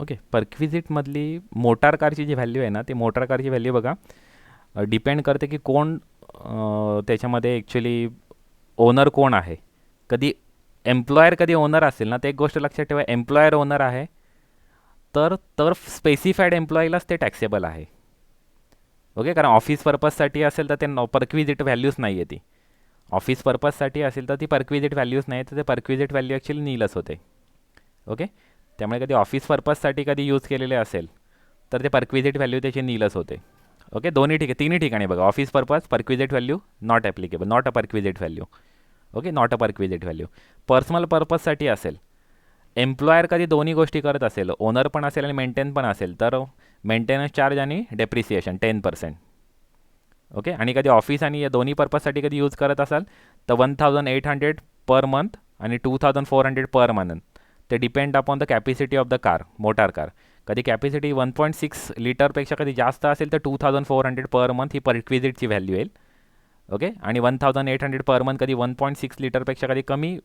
Okay, परक्विजिटमधली motor कारची जी value आहे ना, ती मोटार कारची व्हॅल्यू बघा डिपेंड करते की कोण त्याच्यामध्ये ॲक्च्युली ओनर कोण आहे. कधी एम्प्लॉयर कधी ओनर असेल ना, तर एक गोष्ट लक्षात ठेवा, एम्प्लॉयर ओनर आहे तर तर स्पेसिफाईड एम्प्लॉईलाच ते टॅक्सेबल आहे. ओके, कारण ऑफिस पर्पजसाठी असेल तर ते परक्विजिट व्हॅल्यूच नाही आहे ती. ऑफिस पर्पजसाठी असेल तर ती परक्विजिट व्हॅल्यूज नाही, तर ते परक्विजिट व्हॅल्यू ॲक्च्युली नीलच होते. ओके, त्यामुळे कधी ऑफिस पर्पजसाठी कधी यूज केलेले असेल तर ते परक्विजिट व्हॅल्यू त्याची नीलच होते. ओके, दोन्ही तिन्ही ठिकाणी बघा, office purpose perquisite value not applicable, not a perquisite value. Okay, not a perquisite value. Personal पर्पजसाठी असेल, एम्प्लॉयर कधी दोन्ही गोष्टी करत असेल, ओनर पण असेल आणि मेंटेन पण असेल, तर मेंटेनन्स चार्ज आणि डेप्रिसिएशन 10%. ओके, आणि कधी ऑफिस आणि या दोन्ही पर्पजसाठी कधी यूज करत असाल तर 1800 पर मंथ आणि 2400 पर मंथ. ते depend upon the capacity of the car, motor car. कधी कॅपॅसिटी 1.6 लिटरपेक्षा कधी जास्त असेल तर 2400 पर मंथ ही परक्विजिटची व्हॅल्यू येईल. ओके, आणि 1800 पर मंथ कधी 1.6 लिटरपेक्षा कधी कमी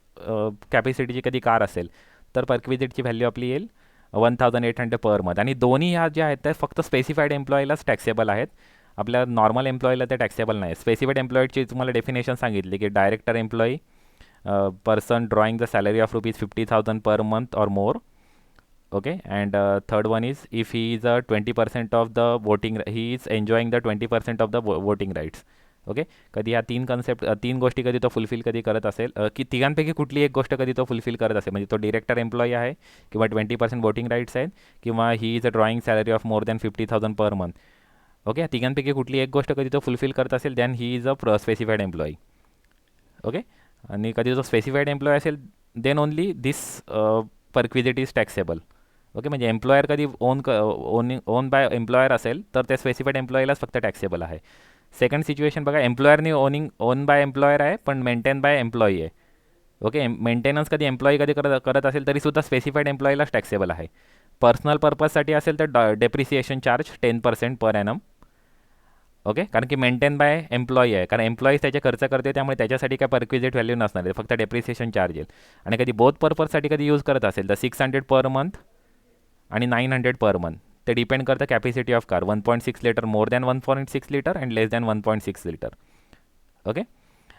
कॅपॅसिटीची कधी कार असेल तर परक्विजिटची व्हॅल्यू आपली येईल 1800 पर मंथ. आणि दोन्ही ह्या ज्या आहेत त्या फक्त स्पेसिफाईड एम्प्लॉईलाच टॅक्सेबल आहेत. आपल्या नॉर्मल एम्प्लॉईला ते टॅक्सेबल नाही. स्पेसिफाईड एम्प्लॉईची तुम्हाला डेफिनेशन सांगितली की director employee person drawing the salary of rupees 50,000 per month or more. Okay, and third one is if he is a 20% of the voting, he is enjoying the 20% of the voting rights. Okay, कधी ह्या तीन गोष्टी कधी तो fulfil कधी करत असेल, की तिघांपैकी कुठली एक गोष्ट कधी तो फुलफिल करत असेल, म्हणजे तो डिरेक्टर एम्प्लॉई आहे किंवा 20% वोटिंग राईट्स आहेत किंवा he is a drawing salary of more than 50,000 per month. Okay, तिघांपैकी कुठली एक गोष्ट कधी तो फुलफिल करत असेल then he is a specified employee. Okay, आणि कधी जो स्पेसिफाईड एम्प्लॉय असेल then only this perquisite is taxable. Okay, म्हणजे एम्प्लॉयर कधी ओन बाय एम्प्लॉयर असेल तर त्या स्पेसिफाईड एम्प्लॉईलाच फक्त टॅक्सेबल आहे. सेकंड सिच्युएशन बघा, एम्प्लॉयरनी ओन बाय एम्प्लॉयर आहे पण मेंटेन बाय एम्प्लॉई आहे. ओके, मेंटेनन्स कधी एम्प्लॉई कधी करत असेल तरीसुद्धा स्पेसिफाईड एम्प्लॉईलाच टॅक्सेबल आहे. पर्सनल पर्पजसाठी असेल तर depreciation charge 10% per annum. Okay, कारण की मेंटेन बाय एम्प्लॉई आहे, कारण एम्प्लॉईज त्याचे खर्च करते त्यामुळे त्याच्यासाठी काय परक्विजिट व्हॅल्यू नसणार आहे, फक्त डेप्रिसिएशन चार्ज येईल. आणि कधी बोथ पर्पजसाठी कधी यूज करत असेल तर 600 पर मंथ आणि 900 पर मंथ. ते डिपेंड करतं capacity of car, 1.6 litre more than 1.6 litre and less than 1.6 litre. Okay,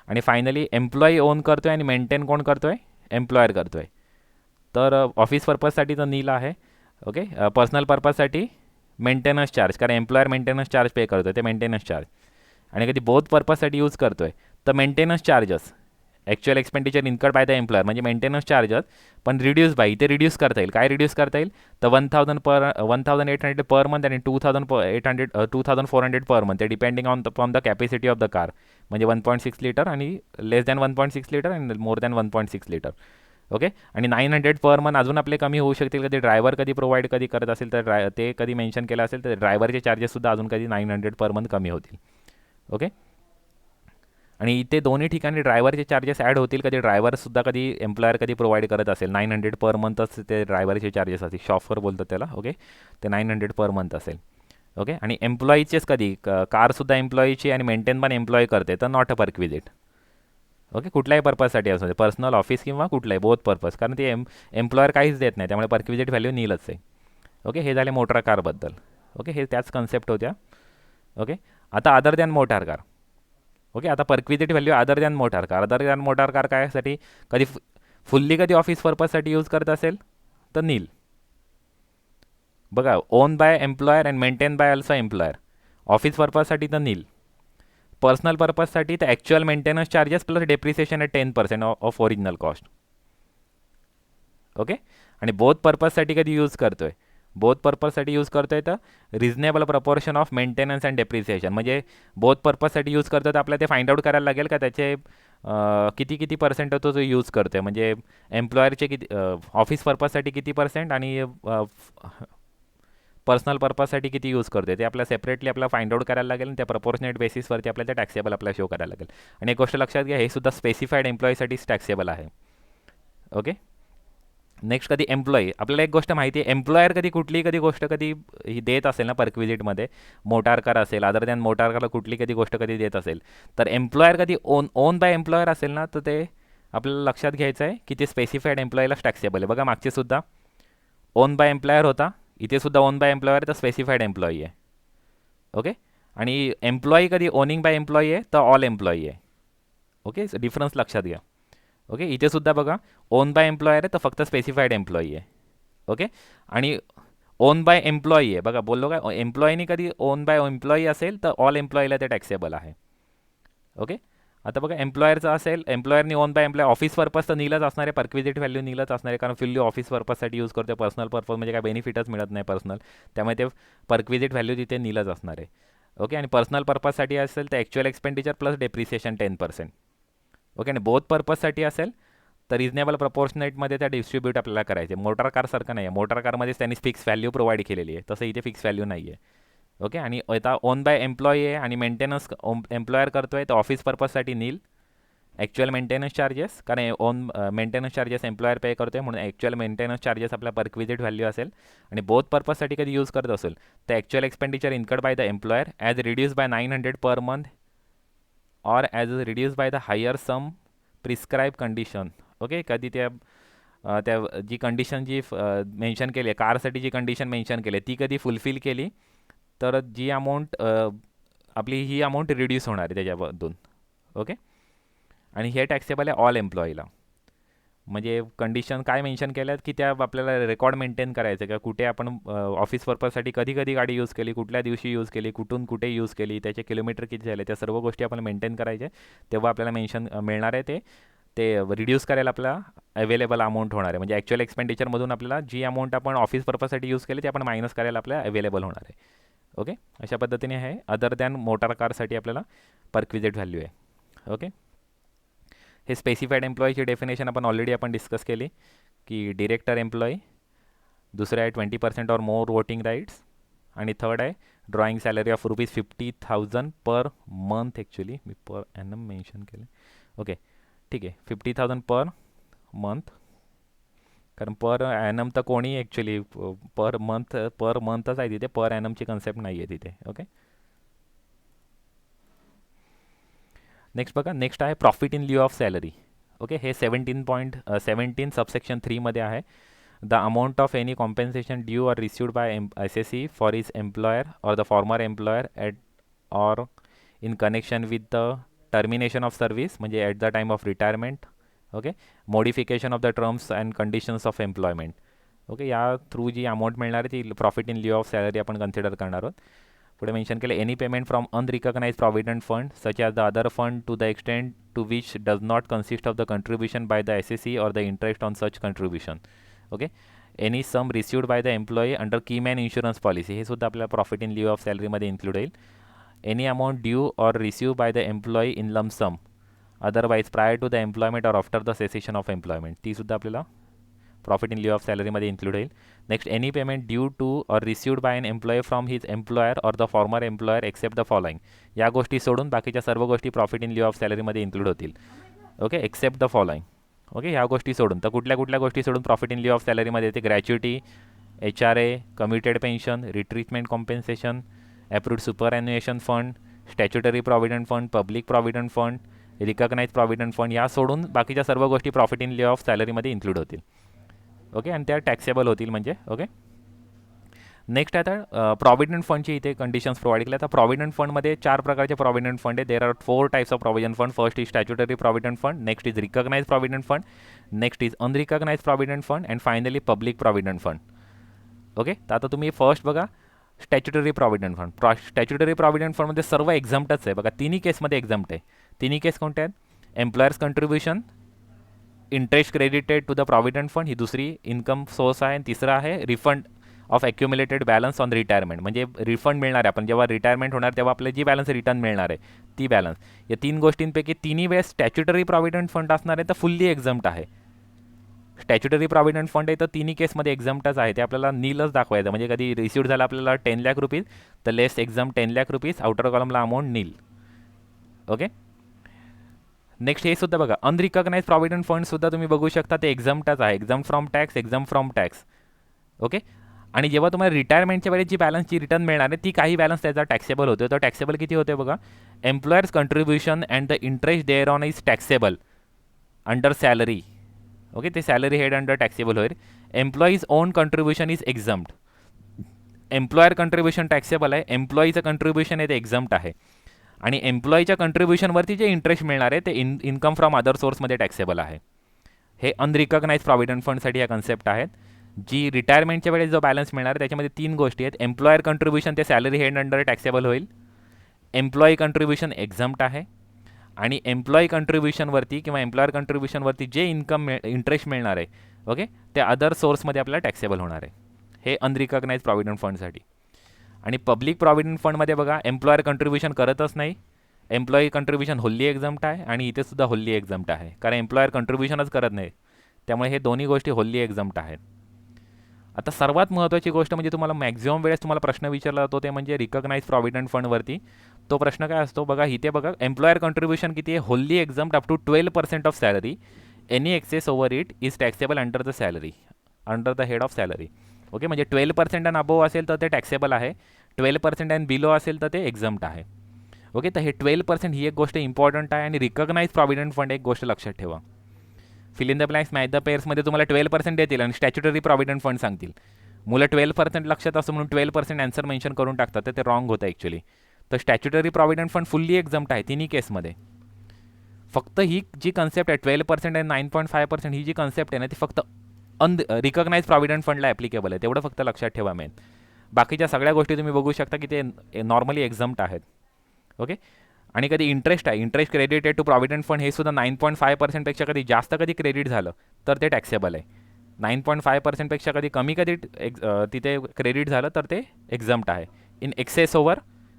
आणि फायनली एम्प्लॉई ओन करतोय आणि मेंटेन कोण करतोय, एम्प्लॉयर करतोय. तर ऑफिस पर्पजसाठी तर नील आहे. ओके, पर्सनल पर्पजसाठी मेंटेनन्स चार्ज, कारण एम्प्लॉयर मेंटेनन्स चार्ज पे करतो ते मेंटेनन्स चार्ज. आणि कधी बोथ पर्पजसाठी यूज करतोय तर maintenance charges actual expenditure incurred by the employer, म्हणजे मेंटेनन्स चार्जेस पण रिड्यूस बाय, इथे रिड्यूस करता येईल. काय रिड्यूस करता येईल तर 1800 पर मंथ आणि 2400 पर मंथ. ते depending on the capacity of the car, म्हणजे 1.6 लिटर आणि less than 1.6 litre and more than 1.6 litre. Okay, आणि 900 पर मंथ अजून आपले कमी होऊ शकतील, कधी ड्रायव्हर कधी प्रोव्हाइड कधी करत असेल तर ते कधी मेन्शन केलं असेल तर ड्रायव्हरचे चार्जेससुद्धा अजून कधी 900 पर मंथ कमी होतील. ओके, आणि इथे दोन्ही ठिकाणी ड्रायव्हरचे चार्जेस ॲड होतील, कधी ड्रायव्हरसुद्धा कधी एम्प्लॉयर कधी प्रोव्हाइड करत असेल. 900 पर मंथच ते ड्रायव्हरचे चार्जेस असतील, शॉफर बोलतात त्याला. ओके, ते 900 पर मंथ असेल. ओके, आणि एम्प्लॉईचेच कधी कारसुद्धा एम्प्लॉईची आणि मेंटेन पण एम्प्लॉई करते तर नॉट अ परक्विजिट. ओके, कुठल्याही पर्पजसाठी असू दे, पर्सनल ऑफिस किंवा कुठलाही बोथ पर्पज, कारण ते एम्प्लॉयर काहीच देत नाही त्यामुळे परक्विजिट व्हॅल्यू नीलच आहे. ओके, हे झाले मोटार कारबद्दल. ओके, हे त्याच कन्सेप्ट होत्या. ओके, आता other than motor car. Okay, आता perquisite value other than motor car. Other than motor car कायसाठी, कधी फुल्ली कधी ऑफिस पर्पजसाठी यूज करत असेल तर नील. बघा, own by employer and maintain by also employer. Office पर्पजसाठी तर नील. पर्सनल पर्पजसाठी तर actual maintenance charges plus depreciation आहे 10% ऑफ ओरिजिनल कॉस्ट. ओके, आणि बोथ पर्पजसाठी कधी यूज करतोय, बोथ पर्पजसाठी यूज करतोय तर reasonable proportion of maintenance and depreciation, म्हणजे बोथ पर्पजसाठी यूज करतो तर आपल्याला ते फाइंड आउट करायला लागेल का त्याचे किती किती पर्सेंट तो जो यूज करतोय, म्हणजे एम्प्लॉयरचे किती, ऑफिस पर्पजसाठी किती पर्सेंट आणि पर्सनल पर्पजसाठी किती यूज करते ते आपल्याला सेपरेटली आपल्याला फाइंड आउट करायला लागेल आणि त्या प्रपोर्शनेट बेसिसवरती आपल्याला ते टॅक्सेबल आपल्याला शो करायला लागेल. आणि एक गोष्ट लक्षात घ्या, हे सुद्धा स्पेसिफाईड एम्प्लॉईसाठीच टॅक्सेबल आहे. ओके, नेक्स्ट कधी एम्प्लॉई, आपल्याला एक गोष्ट माहिती आहे, एम्प्लॉयर कधी कुठली कधी गोष्ट कधी ही देत असेल ना परक्विजिटमध्ये, मोटार कार असेल, अदर दॅन मोटार कारला कुठली कधी गोष्ट कधी देत असेल तर एम्प्लॉयर कधी ओन बाय एम्प्लॉयर असेल ना तर ते आपल्याला लक्षात घ्यायचं आहे की ते स्पेसिफाईड एम्प्लॉईलाच टॅक्सेबल आहे. बघा, मागचे सुद्धा ओन बाय एम्प्लॉयर होता इथे सुद्धा ओन बाय एम्प्लॉयर तर स्पेसिफाईड एम्प्लॉई आहे. ओके, आणि एम्प्लॉई कधी ओनिंग बाय एम्प्लॉई आहे तर ऑल एम्प्लॉई आहे. ओके, डिफरन्स लक्षात घ्या. ओके, इथे सुद्धा बघा ओन बाय एम्प्लॉयर आहे तर फक्त स्पेसिफाईड एम्प्लॉई आहे. ओके, आणि ओन बाय एम्प्लॉई आहे बघा, बोललो का एम्प्लॉईनी कधी ओन बाय एम्प्लॉई असेल तर ऑल एम्प्लॉईला ते टॅक्सेबल आहे. ओके, आता बघा एम्प्लॉयरचं असेल, एम्प्लॉयरनी own by employee office purpose तर नीलच असणार आहे, परक्विजिट व्हॅल्यू नीलच असणार आहे, कारण फुल्ली ऑफिस पर्पजसाठी यूज करतो. पर्सनल पर्पज म्हणजे काय बेनिफिटच मिळत नाही पर्सनल, त्यामुळे ते परक्विजिट व्हॅल्यू तिथे नीलच असणार आहे. ओके, आणि पर्सनल पर्पजसाठी असेल तर actual expenditure plus depreciation 10%. Okay, आणि बोथ पर्पजसाठी असेल तर रिजनेबल प्रपोर्शनेटमध्ये त्या डिस्ट्रीब्यूट आपल्याला करायचे. मोटार कारसारखं नाही आहे, मोटार कारमध्येच त्यांनी फिक्स व्हॅल्यू प्रोव्हाइड केलेली आहे, तसं इथे फिक्स व्हॅल्यू नाही आहे. ओके, आणि आता ओन बाय एम्प्लॉई आहे आणि मेंटेनन्स एम्प्लॉयर करतो आहे तर ऑफिस पर्पजसाठी नील. ॲक्च्युअल मेंटेनन्स चार्जेस, कारण own maintenance charges employer pay करतो आहे म्हणून ॲक्च्युअल मेंटेनन्स चार्जेस आपल्या परक्विजिट व्हॅल्यू असेल. आणि बोथ पर्पजसाठी कधी यूज करत असेल तर actual expenditure incurred by the employer as reduce by 900 per month or as reduce by the higher sum prescribe condition. Okay, कधी त्या जी कंडिशन जी मेन्शन केली आहे कारसाठी, जी कंडिशन मेन्शन केली आहे ती कधी फुलफिल केली तर जी अमाऊंट आपली ही अमाऊंट रिड्यूस होणार आहे त्याच्यामधून. ओके, आणि हे टॅक्सेबल आहे ऑल एम्प्लॉईला. म्हणजे कंडिशन काय मेन्शन केल्यात की त्या आपल्याला रेकॉर्ड मेंटेन करायचं का कुठे आपण ऑफिस पर्पजसाठी कधी कधी गाडी यूज केली, कुठल्या दिवशी यूज केली, कुठून कुठे यूज केली, त्याचे किलोमीटर किती झाले, त्या सर्व गोष्टी आपण मेंटेन करायचे. तेव्हा आपल्याला मेन्शन मिळणार आहे ते रिड्यूस करायला आपल्याला अवेलेबल अमाऊंट होणार आहे. म्हणजे ॲक्च्युअल एक्सपेंडिचरमधून आपल्याला जी अमाऊंट आपण ऑफिस पर्पजसाठी यूज केली ती आपण मायनस करायला आपल्याला अवेलेबल होणार आहे. ओके, अशा पद्धतीने आहे. अदर दॅन मोटार कारसाठी आपल्याला परक्विजिट व्हॅल्यू आहे. ओके, हे स्पेसिफाईड एम्प्लॉईची डेफिनेशन आपण डिस्कस केली की डिरेक्टर एम्प्लॉई, दुसरं आहे 20% और मोर वोटिंग राईट्स, आणि थर्ड आहे drawing salary of ₹50,000 per month. Actually me per annum mention केलं. ओके, ठीक आहे, 50,000 पर मंथ, कारण पर ॲनम तर कोणी ॲक्च्युली पर मंथच आहे तिथे, पर ॲनमची कन्सेप्ट नाही आहे तिथे. ओके, नेक्स्ट बघा, नेक्स्ट आहे profit in lieu of salary. Okay, हे 17.17 सबसेक्शन 3मध्ये आहे. The amount of any compensation due or received by SSE for his employer or the former employer at or in connection with the termination of service, म्हणजे at the time of retirement. Okay, modification of the terms and conditions of employment. Okay, या through जी अमाऊंट मिळणार आहे ती profit in lieu of salary आपण consider करणार आहोत. पुढे मेन्शन केलं any payment from unrecognised provident fund such as the other fund to the extent to which does not consist of the contribution by the SSE or the interest on such contribution. Okay, any sum received by the employee under keyman insurance policy, हे सुद्धा आपल्याला profit in lieu of सॅलरीमध्ये include होईल. Any amount due or receive by the employee in lump sum otherwise prior to the employment or after the cessation of employment, ती सुद्धा आपल्याला profit in lieu of सॅलरीमध्ये include होईल. Next, any payment due to or received by an employee from his employer or the former employer except the following, या गोष्टी सोडून बाकीच्या सर्व गोष्टी प्रॉफिट इन लिeu ऑफ सॅलरीमध्ये इन्क्लूड होतील. Okay, except the following. Okay, ह्या गोष्टी सोडून, तर कुठल्या कुठल्या गोष्टी सोडून प्रॉफिट इन लिeu ऑफ सॅलरीमध्ये येते? Gratuity, HRA, commuted pension, retrenchment compensation, approved superannuation fund, statutory provident fund, public provident fund, recognised provident fund, या सोडून बाकीच्या सर्व गोष्टी प्रॉफिट इन लिeu ऑफ सॅलरीमध्ये इन्क्लूड होतील. ओके, आणि त्या टॅक्सेबल होतील म्हणजे. ओके, नेक्स्ट आता प्रॉव्हिडंट फंडची इथे कंडिशन्स प्रोव्हाइड केल्या. आता प्रॉव्हिडंट फंडमध्ये 4 प्रकारचे प्रॉव्हिडंट फंड आहे. There are 4 types of provident fund. First is statutory provident fund, next is recognise provident fund, next is unrecognise provident fund, and finally public provident fund. Okay, तर आता तुम्ही first बघा statutory provident fund. Statutory provident फंडमध्ये सर्व एक्झाम्प्टच आहे बघा, तिन्ही केसमध्ये एक्झाम्प्ट आहे. तिन्ही केस कोणते आहेत? Employer's contribution, interest credited to the provident fund, ही दुसरी इन्कम सोर्स आहे. आणि तिसरा आहे refund of accumulated balance on retirement, म्हणजे रिफंड मिळणार आहे आपण जेव्हा रिटायरमेंट होणार तेव्हा आपल्याला जी बॅलन्स रिटर्न मिळणार आहे ती बॅलन्स. या 3 गोष्टींपैकी तिन्ही वेळेस स्टॅच्युटरी प्रॉव्हिडंट फंड असणार आहे तर फुल्ली एक्झाम्प्ट आहे. स्टॅच्युटरी प्रॉव्हिडंट फंड आहे तर तिन्ही केसमध्ये एक्झाम्प्टच आहे, ते आपल्याला नीलच दाखवायचं. म्हणजे कधी रिसिव्ड झाला आपल्याला 10 लाख रुपीज तर लेस exam 10 lakh rupees, outer कॉलमला amount नील. ओके, नेक्स्ट हे सुद्धा बघा अनरिकग्नाइज प्रॉव्हिडंट फंड सुद्धा तुम्ही बघू शकता ते एक्झाम्प्टच आहे. Exam from tax, exam from tax. Okay, आणि जेव्हा तुम्हाला रिटायरमेंटच्या वेळेस जी बॅलन्सची रिटर्न मिळणार आहे ती काही बॅलन्स त्याचा टॅक्सेबल होतो. तर टॅक्सेबल किती होते बघा? Employer's contribution and the interest thereon is taxable under salary. Okay, ते सॅलरी हेड अंडर टॅक्सेबल होईल. Employee's own contribution is exempt. Employer contribution taxable आहे, एम्प्लॉईचं कंट्रीब्युशन आहे ते एक्झम्प्ट आहे, आणि एम्प्लॉईच्या कंट्रीब्युशनवरती जे इंटरेस्ट मिळणार आहे ते इन्कम फ्रॉम अदर सोर्समध्ये टॅक्सेबल आहे. हे अनरिकॉग्नाइज प्रॉव्हिडंट फंडसाठी या कन्सेप्ट आहेत. जी रिटायरमेंटच्या वेळेस जो बॅलन्स मिळणार आहे त्याच्यामध्ये 3 गोष्टी आहेत. एम्प्लॉयर कंट्रीब्युशन ते सॅलरी हेड अंडर टॅक्सेबल होईल, एम्प्लॉई कंट्रीब्युशन एक्झम्प्ट आहे, आणि एम्प्लॉई कंट्रीब्युशनवरती किंवा एम्प्लॉयर कंट्रीब्युशनवरती जे इंटरेस्ट मिळणार आहे, ओके, ते अदर सोर्समध्ये आपल्याला टॅक्सेबल होणार आहे. हे अनरिकॉग्नाइज प्रॉव्हिडंट फंडसाठी. आणि पब्लिक प्रॉव्हिडंट फंडमध्ये बघा, एम्प्लॉयर कंट्रीब्युशन करतच नाही, एम्प्लॉई कंट्रीब्युशन होल्ली एक्झम्प्ट आहे, आणि इथे सुद्धा होल्ली एक्झम्प्ट आहे, कारण एम्प्लॉयर कंट्रीब्युशनच करत नाही. त्यामुळे हे दोन्ही गोष्टी होल्ली एक्झम्प्ट आहेत. आता सर्वात महत्त्वाची गोष्ट म्हणजे तुम्हाला मॅक्झिमम वेळेस तुम्हाला प्रश्न विचारला जातो ते म्हणजे रिकॉग्नाइज प्रॉव्हिडंट फंडवरती. तो प्रश्न काय असतो बघा, इथे बघा, एम्प्लॉयर कंट्रीब्युशन किती आहे, wholly exempt up to 12% of salary, any excess over it is taxable under the salary, under the head of salary. Okay, म्हणजे 12% अँड अबोव असेल तर ते टॅक्सेबल आहे, 12% अँड बिलो असेल तर ते एक्झम्प्ट आहे. ओके, तर हे 12% ही एक गोष्ट इम्पॉर्टंट आहे. आणि रिकॉग्नाइज प्रॉव्हिडंट फंड एक गोष्ट लक्षात ठेवा, fill in the blanks match the पेअर्समध्ये तुम्हाला 12% देतील आणि स्टॅच्युटरी प्रॉव्हिडंट फंड सांगतील. मुलं 12% लक्षात असं म्हणून 12% आन्सर मेन्शन करून टाकतात, तर ते रॉंग होतं ॲक्च्युली. तर स्टॅच्युटरी प्रॉव्हिडंट फंड फुल्ली एक्झम्प्ट आहे तिन्ही केसमध्ये. फक्त ही जी कन्सेप्ट आहे 12% आणि 9.5% ही जी कन्सेप्ट आहे ना, ती फक्त रिकॉग्नाइज प्रॉव्हिडंट फंडला ॲप्लिकेबल आहे, तेवढं फक्त लक्षात ठेवा मेन. बाकीच्या सगळ्या गोष्टी तुम्ही बघू शकता की ते नॉर्मली एक्झम्प्ट आहेत. ओके, आणि कधी इंटरेस्ट आहे, interest credited to provident fund, हे सुद्धा 9.5%पेक्षा कधी जास्त कधी क्रेडिट झालं तर ते टॅक्सेबल आहे. 9.5%पेक्षा कधी तिथे क्रेडिट झालं तर ते एक्झम्प्ट आहे. In excess over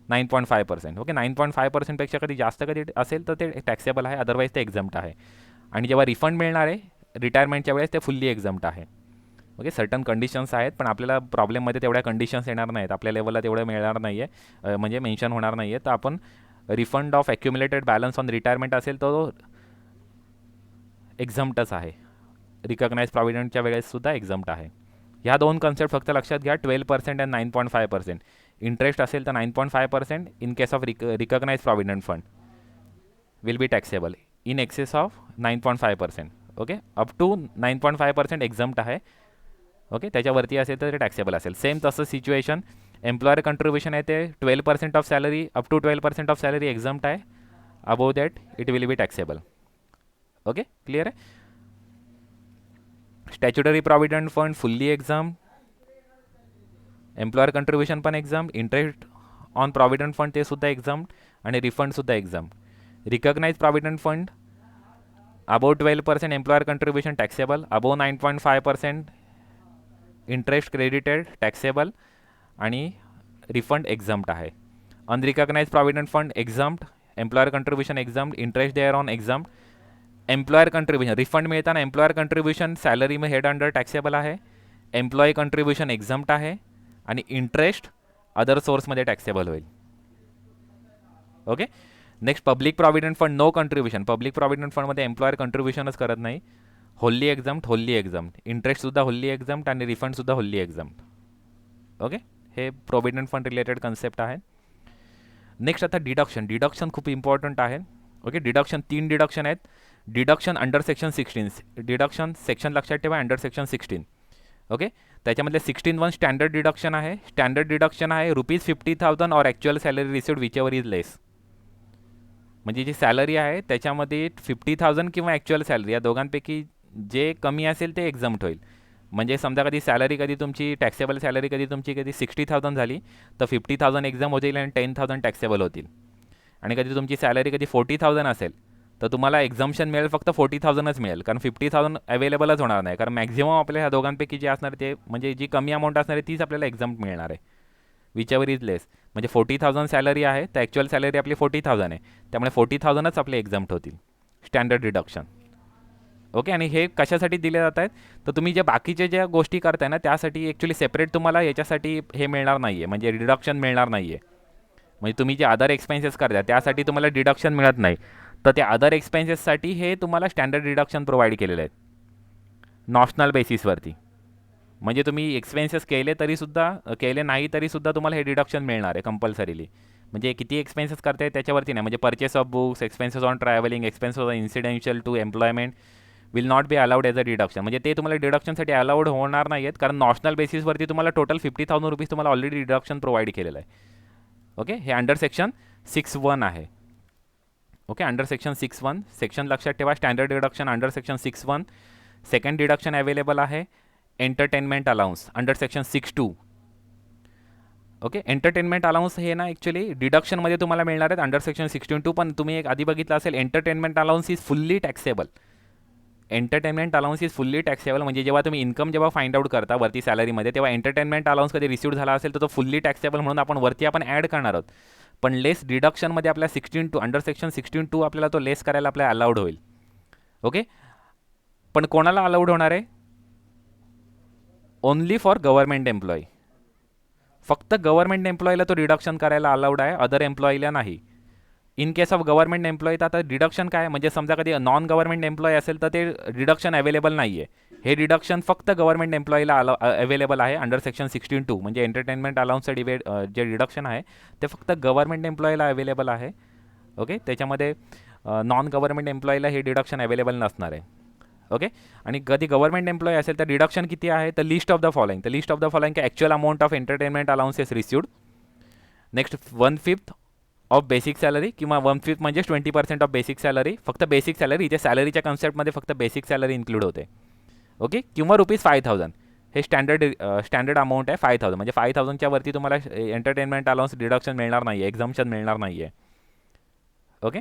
9.5%. ओके, 9.5%पेक्षा जास्त कधी असेल तर ते टॅक्सेबल आहे, अदरवाईज ते एक्झम्प्ट आहे. आणि जेव्हा रिफंड मिळणार आहे रिटायरमेंटच्या वेळेस ते फुल्ली एक्झम्प्ट आहे. ओके, सर्टन कंडिशन्स आहेत, पण आपल्याला प्रॉब्लेममध्ये तेवढ्या कंडिशन्स येणार नाहीत, आपल्या लेवलला तेवढं मिळणार नाही आहे, म्हणजे मेन्शन होणार नाही आहे. तर आपण refund of accumulated balance on retirement असेल तो एक्झम्प्टच आहे, रिकॉग्नाइज प्रॉव्हिडंटच्या वेळेससुद्धा एक्झम्प्ट आहे. ह्या 2 कन्सेप्ट फक्त लक्षात घ्या, 12% अँड 9.5%. इंटरेस्ट असेल तर 9.5% in case of recognise provident fund will be taxable in excess of 9.5%. Okay, up to 9.5% exempt आहे. ओके, त्याच्यावरती असेल तर ते टॅक्सेबल असेल. सेम तसं सिच्युएशन, एम्प्लॉयर कंट्रीब्युशन आहे ते 12% of salary, up to 12% of salary exempt आहे, above that it will be taxable. Okay, clear आहे. Statutory provident fund fully exempt, employer contribution पण exempt, interest on provident fund ते सुद्धा exempt, आणि रिफंडसुद्धा exempt. Recognised provident fund above 12% employer contribution taxable, above 9.5% interest credited taxable, आणि refund exempt आहे. Unrecognised provident fund exempt, employer contribution exempt, interest thereon exempt. Employer contribution refund मिळताना employer contribution salary head under taxable आहे, employee contribution exempt आहे, आणि interest other सोर्समध्ये taxable होईल. Okay, next public provident fund no contribution. Public provident फंडमध्ये employer कंट्रीब्युशनच करत नाही, होल्ली एक्झम्प्ट, होल्ली एक्झम्प्ट, इंटरेस्टसुद्धा होल्ली एक्झम्प्ट, आणि रिफंडसुद्धा होल्ली एक्झम्प्ट. ओके, हे प्रॉव्हिडंट फंड रिलेटेड कन्सेप्ट आहे. नेक्स्ट आता डिडक्शन खूप इम्पॉर्टंट आहे. ओके, डिडक्शन 3 डिडक्शन आहेत. Deduction under section 16, deduction section लक्षात ठेवा, अंडर सेक्शन 16. ओके, त्याच्यामधले 16(1) स्टँडर्ड डिडक्शन आहे. स्टँडर्ड डिडक्शन आहे ₹50,000 or actual salary received whichever is less. म्हणजे जी सॅलरी आहे त्याच्यामध्ये 50,000 किंवा ॲक्च्युअल सॅलरी या दोघांपैकी जे कमी असेल ते एक्झम्प्ट होईल. म्हणजे समजा कधी तुमची टॅक्सेबल सॅलरी कधी 60,000 झाली तर 50,000 एक्झाम होतील आणि 10,000 टॅक्सेबल होतील. आणि कधी तुमची सॅलरी 40,000 असेल तर तुम्हाला एक्झम्पशन मिळेल फक्त 40,000च मिळेल, कारण 50,000 अवेलेबलच होणार नाही, कारण मॅक्झिमम आपल्या ह्या दोघांपैकी जे असणार ते म्हणजे जी कमी अमाऊंट असणार आहे तीच आपल्याला एक्झम्प्ट मिळणार आहे, विच एवर इज लेस. म्हणजे 40,000 सॅलरी आहे तर ॲक्च्युअल सॅलरी आपली 40,000 आहे, त्यामुळे 40,000च आपले एक्झम्प्ट होतील, स्टँडर्ड डिडक्शन. ओके, आणि हे कशासाठी दिले जात आहेत तर तुम्ही जे बाकीचे ज्या गोष्टी करताय ना त्यासाठी ॲक्च्युली सेपरेट तुम्हाला याच्यासाठी हे मिळणार नाही आहे, म्हणजे डिडक्शन मिळणार नाही आहे. म्हणजे तुम्ही जे अदर एक्सपेन्सेस करता त्यासाठी तुम्हाला डिडक्शन मिळत नाही, तर त्या अदर एक्सपेन्सेससाठी हे तुम्हाला स्टँडर्ड डिडक्शन प्रोव्हाइड केलेले आहेत नॉशनल बेसिसवरती. म्हणजे तुम्ही एक्सपेन्सेस केले नाही तरीसुद्धा तुम्हाला हे डिडक्शन मिळणार आहे कंपल्सरीली. म्हणजे किती एक्सपेन्सेस करताय त्याच्यावरती नाही, म्हणजे purchase of books, expenses on travelling, expenses on incidental to employment, will not be allowed as a deduction. म्हणजे ते तुम्हाला डिडक्शनसाठी अलाउड होणार नाही आहेत, कारण नॉशनल बेसिसवरती तुम्हाला टोटल 50,000 रुपीज तुम्हाला ऑलरेडी डिडक्शन प्रोव्हाइड केलेलं आहे. ओके, हे अंडर सेक्शन 6(1) आहे. ओके, अंडर सेक्शन 6(1) सेक्शन लक्षात ठेवा. Standard deduction under section 6(1). Second deduction available आहे entertainment allowance under section 6(2). Okay, entertainment allowance हे ना ॲक्च्युली डिडक्शनमध्ये तुम्हाला मिळणार आहेत अंडर सेक्शन 16(2). पण तुम्ही एक आधी बघितलं असेल, entertainment allowance is fully taxable. Entertainment allowance is fully taxable म्हणजे जेव्हा तुम्ही इन्कम जेव्हा फाइंड आउट करता वरती सॅलरीमध्ये, तेव्हा एंटरटेनमेंट अलाउन्स कधी रिसीव्ड झाला असेल तर तो फुल्ली टॅक्सेबल म्हणून आपण वरती ॲड करणार आहोत. पण लेस डिडक्शनमध्ये आपल्या 16(2) अंडर सेक्शन 16(2) आपल्याला तो लेस करायला आपल्याला अलाउड होईल. ओके, पण कोणाला अलाउड होणार आहे? Only for government employee. फक्त गव्हर्नमेंट एम्प्लॉईला तो डिडक्शन करायला अलाउड आहे, अदर एम्प्लॉईला नाही. In case of government employee तर आता डिडक्शन काय म्हणजे समजा कधी नॉन गव्हर्नमेंट एम्प्लॉई असेल तर ते डिडक्शन अवेलेबल नाही आहे. हे डिडक्शन फक्त गव्हर्नमेंट एम्प्लॉईला अवेलेबल आहे अंडर सेक्शन 16(2). म्हणजे एंटरटेनमेंट अलाउन्सचं जे डिडक्शन आहे ते फक्त गव्हर्नमेंट एम्प्लॉईला अवेलेबल आहे. ओके, त्याच्यामध्ये नॉन गव्हर्नमेंट एम्प्लॉईला हे डिडक्शन अवेलेबल नसणार आहे. ओके, आणि कधी गव्हर्नमेंट एम्प्लॉई असेल तर डिडक्शन किती आहे? तर लिस्ट ऑफ द फॉलोइंग. तर list of the following actual amount of entertainment allowances received. Next 1/5 of basic salary किंवा 1/5 म्हणजे 20% ऑफ बेसिक सॅलरी. फक्त बेसिक सॅलरी, इथे सॅलरीच्या कन्सेप्टमध्ये फक्त बेसिक सॅलरी इन्क्लूड होते. ओके, किंवा ₹5,000 हे स्टँडर्ड अमाऊंट आहे. 5,000 म्हणजे 5,000च्या वरती तुम्हाला एंटरटेनमेंट अलाउन्स डिडक्शन मिळणार नाही आहे, एक्झम्पशन मिळणार नाही आहे. ओके,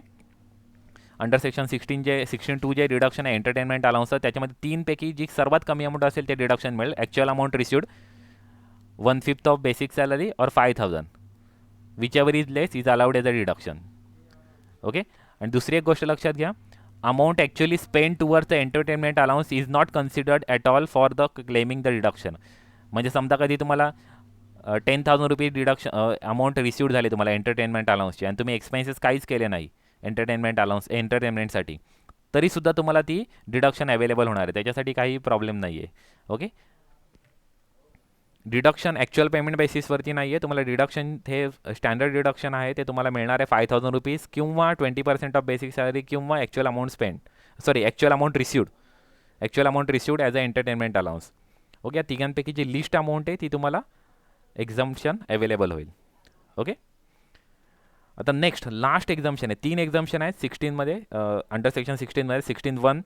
अंडर सेक्शन 16(2) जे डिडक्शन आहे एंटरटेनमेंट अलाउन्सचं, त्याच्यामध्ये 3 पैकी जी सर्वात कमी अमाऊंट असेल ते डिडक्शन मिळेल. Actual amount received 1/5 of basic salary और 5,000 whichever is less is allowed as a deduction. Okay, आणि दुसरी एक गोष्ट लक्षात घ्या, amount actually spend towards the entertainment allowance is not considered at all for the claiming the deduction. म्हणजे समजा कधी तुम्हाला 10,000 रुपीज डिडक्शन अमाऊंट रिसिव्ड झाली तुम्हाला एंटरटेनमेंट अलाउन्सची आणि तुम्ही एक्सपेन्सेस काहीच केले नाही एंटरटेनमेंटसाठी, तरीसुद्धा तुम्हाला ती डिडक्शन अवेलेबल होणार आहे. त्याच्यासाठी काही प्रॉब्लेम नाही आहे. ओके, डिडक्शन ॲक्च्युअल पेमेंट बेसिसवरती नाही आहे. तुम्हाला डिडक्शन हे स्टँडर्ड डिडक्शन आहे ते तुम्हाला मिळणार आहे 5,000 रुपीज किंवा 20% ऑफ बेसिक सॅलरी किंवा actual amount received as a entertainment allowance. Okay, या तिघांपैकी जी लिस्ट अमाऊंट आहे ती तुम्हाला एक्झम्पशन अवेलेबल होईल. ओके, आता नेक्स्ट लास्ट एक्झम्पशन आहे. 3 एक्झम्पशन आहेत 16मध्ये अंडर सेक्शन 16मध्ये. 16(1)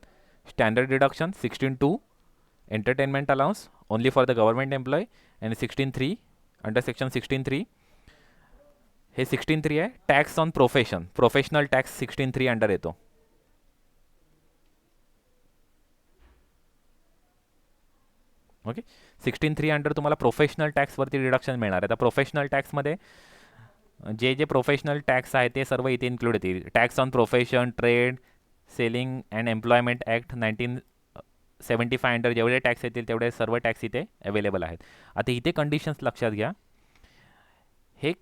standard deduction, 16(2) entertainment allowance only for the government employ, आणि 16(3) अंडर सेक्शन 16(3) हे 16(3) आहे tax on professional tax 16(3) under येतो. ओके, 16(3) अंडर तुम्हाला प्रोफेशनल टॅक्सवरती डिडक्शन मिळणार आहे. आता प्रोफेशनल टॅक्समध्ये जे प्रोफेशनल टॅक्स आहे ते सर्व इथे इन्क्लूड येतील. Tax on profession, trade, selling and employment act 1975 under जेवढे टॅक्स येतील तेवढे सर्व टॅक्स इथे अवेलेबल आहेत. आता इथे कंडिशन्स लक्षात घ्या, हे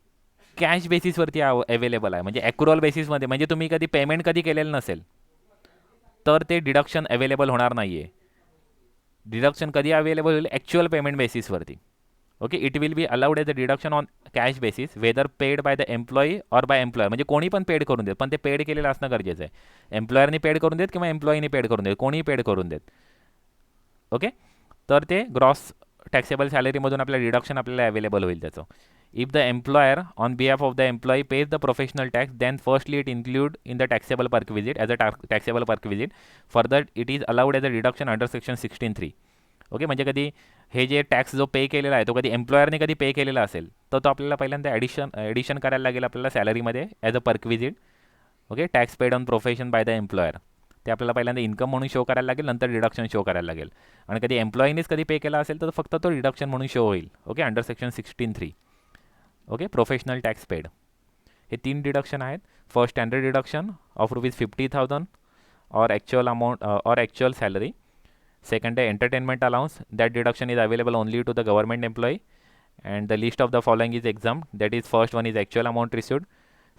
कॅश बेसिसवरती अवेलेबल आहे. म्हणजे ॲक्रुअल बेसिसमध्ये, म्हणजे तुम्ही कधी पेमेंट कधी केलेलं नसेल तर ते डिडक्शन अवेलेबल होणार नाही आहे. डिडक्शन कधी अवेलेबल होईल? ॲक्च्युअल पेमेंट बेसिसवरती. Okay, it will be allowed as a deduction on cash basis whether paid by the employee or by employer. म्हणजे कोणी पण पेड करून देत, पण ते पेड केलेलं असणं गरजेचं आहे. एम्प्लॉयरनी पेड करून देत किंवा एम्प्लॉईनी पेड करून देत, कोणीही पेड करून देत. ओके, तर ते ग्रॉस टॅक्सेबल सॅलरीमधून आपल्याला डिडक्शन आपल्याला अवेलेबल होईल त्याचं. If the employer on behalf of the employee pays the professional tax then firstly it include in the taxable perquisite as a taxable perquisite. Further it is allowed as a deduction under section 16(3). Okay, म्हणजे कधी हे जे tax जो पे केलेला आहे तो कधी एम्प्लॉयरने कधी पे केलेला असेल तर तो आपल्याला पहिल्यांदा ॲडिशन करायला लागेल आपल्याला सॅलरीमध्ये as a perquisite. Okay, tax paid on profession by the employer ते आपल्याला पहिल्यांदा इन्कम म्हणून शो करायला लागेल, नंतर डिडक्शन शो करायला लागेल. आणि कधी एम्प्लॉईनीच कधी पे केला असेल तर फक्त तो डिडक्शन म्हणून शो होईल. Okay, under section 16(3). Okay, professional tax paid हे 3 डिडक्शन आहेत. फर्स्ट स्टँडर्ड डिडक्शन ऑफ ₹50,000 और actual salary. Second, entertainment allowance. That deduction is available only to the government employee, and the list of the following is exempt. That is, first one is actual amount received,